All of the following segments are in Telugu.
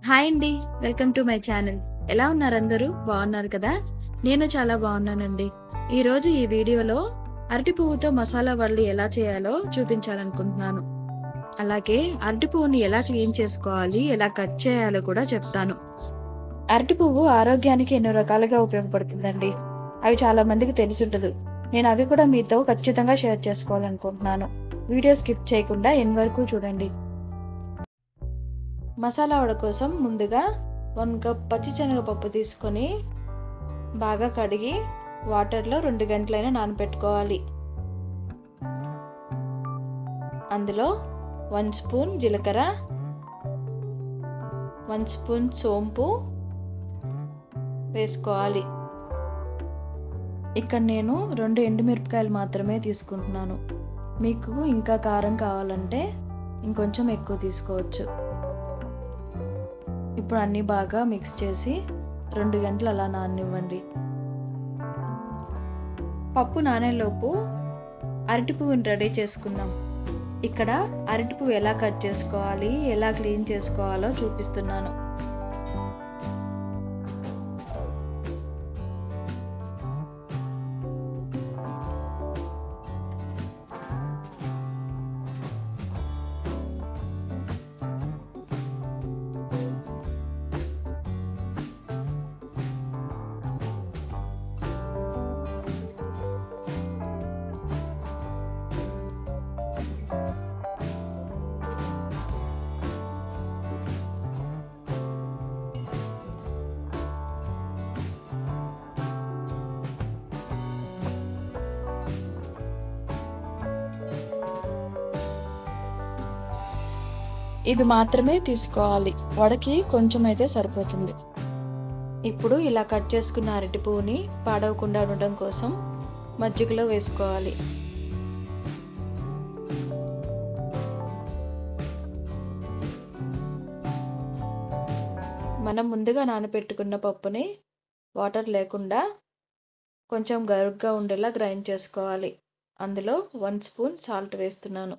హాయ్ అండి. Welcome to my channel. ఎలా ఉన్నారు అందరూ? బాగున్నారు కదా? నేను చాలా బాగున్నానండి. ఈరోజు ఈ వీడియోలో అరటి పువ్వుతో మసాలా వడలు ఎలా చేయాలో చూపించాలనుకుంటున్నాను. అలాగే అరటి పువ్వుని ఎలా క్లీన్ చేసుకోవాలి, ఎలా కట్ చేయాలో కూడా చెప్తాను. అరటి పువ్వు ఆరోగ్యానికి ఎన్నో రకాలుగా ఉపయోగపడుతుందండి. అవి చాలా మందికి తెలిసి ఉండదు. నేను అవి కూడా మీతో ఖచ్చితంగా షేర్ చేసుకోవాలనుకుంటున్నాను. వీడియో స్కిప్ చేయకుండా ఎండ్ వరకు చూడండి. మసాలా వడ కోసం ముందుగా 1 కప్ పచ్చిశనగపప్పు తీసుకొని బాగా కడిగి వాటర్లో 2 గంటలైనా నానబెట్టుకోవాలి. అందులో 1 స్పూన్ జీలకర్ర, 1 స్పూన్ సోంపు వేసుకోవాలి. ఇక్కడ నేను 2 ఎండుమిరపకాయలు మాత్రమే తీసుకుంటున్నాను. మీకు ఇంకా కారం కావాలంటే ఇంకొంచెం ఎక్కువ తీసుకోవచ్చు. ఇప్పుడు అన్నీ బాగా మిక్స్ చేసి 2 గంటలు అలా నాననివ్వండి. పప్పు నానేలోపు అరటి పువ్వుని రెడీ చేసుకుందాం. ఇక్కడ అరటి పువ్వు ఎలా కట్ చేసుకోవాలి, ఎలా క్లీన్ చేసుకోవాలో చూపిస్తున్నాను. ఇవి మాత్రమే తీసుకోవాలి. వడకి కొంచెం అయితే సరిపోతుంది. ఇప్పుడు ఇలా కట్ చేసుకున్న అరటి పువ్వుని పాడవకుండా ఉండడం కోసం మజ్జిగలో వేసుకోవాలి. మనం ముందుగా నానబెట్టుకున్న పప్పుని వాటర్ లేకుండా కొంచెం గరుగ్గా ఉండేలా గ్రైండ్ చేసుకోవాలి. అందులో 1 స్పూన్ సాల్ట్ వేస్తున్నాను.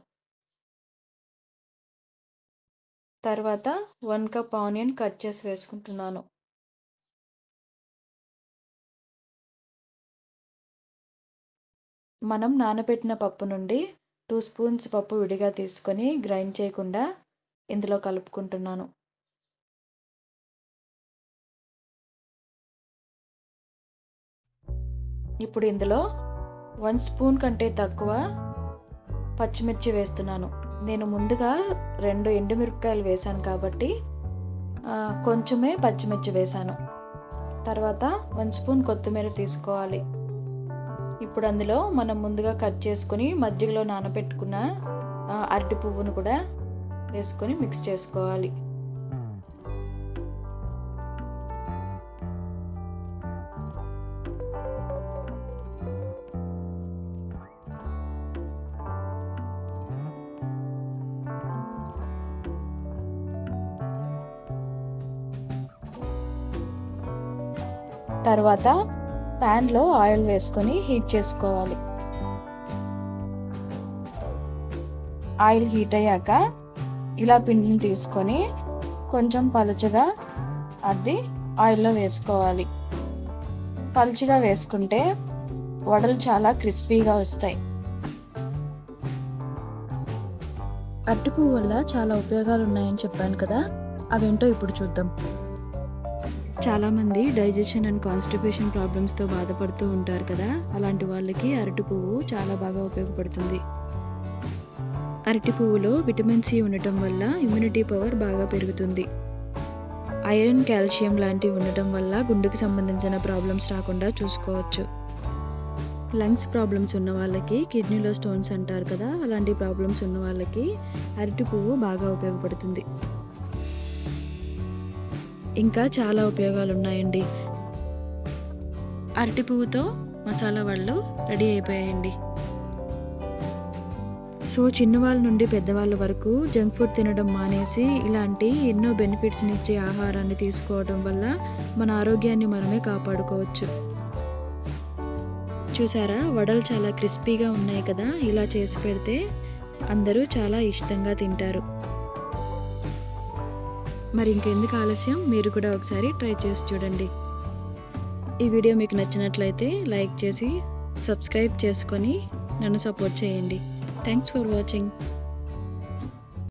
తర్వాత 1 కప్ ఆనియన్ కట్ చేసి వేసుకుంటున్నాను. మనం నానబెట్టిన పప్పు నుండి 2 స్పూన్స్ పప్పు విడిగా తీసుకొని గ్రైండ్ చేయకుండా ఇందులో కలుపుకుంటున్నాను. ఇప్పుడు ఇందులో 1 స్పూన్ కంటే తక్కువ పచ్చిమిర్చి వేస్తున్నాను. నేను ముందుగా 2 ఎండుమిరపకాయలు వేసాను కాబట్టి కొంచెమే పచ్చిమిర్చి వేసాను. తర్వాత 1 స్పూన్ కొత్తిమీర తీసుకోవాలి. ఇప్పుడు అందులో మనం ముందుగా కట్ చేసుకొని మజ్జిగలో నానబెట్టుకున్న అరటి పువ్వును కూడా వేసుకొని మిక్స్ చేసుకోవాలి. తర్వాత ప్యాన్లో ఆయిల్ వేసుకొని హీట్ చేసుకోవాలి. ఆయిల్ హీట్ అయ్యాక ఇలా పిండిని తీసుకొని కొంచెం పలుచగా అద్ది ఆయిల్లో వేసుకోవాలి. పలుచగా వేసుకుంటే వడలు చాలా క్రిస్పీగా వస్తాయి. అరటి పువ్వు వల్ల చాలా ఉపయోగాలు ఉన్నాయని చెప్పాను కదా, అవేంటో ఇప్పుడు చూద్దాం. చాలామంది డైజెషన్ అండ్ కాన్స్టిపేషన్ ప్రాబ్లమ్స్తో బాధపడుతూ ఉంటారు కదా, అలాంటి వాళ్ళకి అరటి పువ్వు చాలా బాగా ఉపయోగపడుతుంది. అరటి పువ్వులో విటమిన్ సి ఉండటం వల్ల ఇమ్యూనిటీ పవర్ బాగా పెరుగుతుంది. ఐరన్, కాల్షియం లాంటివి ఉండటం వల్ల గుండెకి సంబంధించిన ప్రాబ్లమ్స్ రాకుండా చూసుకోవచ్చు. లంగ్స్ ప్రాబ్లమ్స్ ఉన్న వాళ్ళకి, కిడ్నీలో స్టోన్స్ అంటారు కదా, అలాంటి ప్రాబ్లమ్స్ ఉన్న వాళ్ళకి అరటి పువ్వు బాగా ఉపయోగపడుతుంది. ఇంకా చాలా ఉపయోగాలు ఉన్నాయండి. అరటి పువ్వుతో మసాలా వడలు రెడీ అయిపోయాయండి. సో చిన్నవాళ్ళ నుండి పెద్దవాళ్ళ వరకు జంక్ ఫుడ్ తినడం మానేసి ఇలాంటి ఎన్నో బెనిఫిట్స్ని ఇచ్చే ఆహారాన్ని తీసుకోవడం వల్ల మన ఆరోగ్యాన్ని మనమే కాపాడుకోవచ్చు. చూసారా, వడలు చాలా క్రిస్పీగా ఉన్నాయి కదా. ఇలా చేసి పెడితే అందరూ చాలా ఇష్టంగా తింటారు. మరి ఇంకెందుకు ఆలస్యం, మీరు కూడా ఒకసారి ట్రై చేసి చూడండి. ఈ వీడియో మీకు నచ్చినట్లయితే లైక్ చేసి సబ్స్క్రైబ్ చేసుకొని నన్ను సపోర్ట్ చేయండి. Thanks for watching.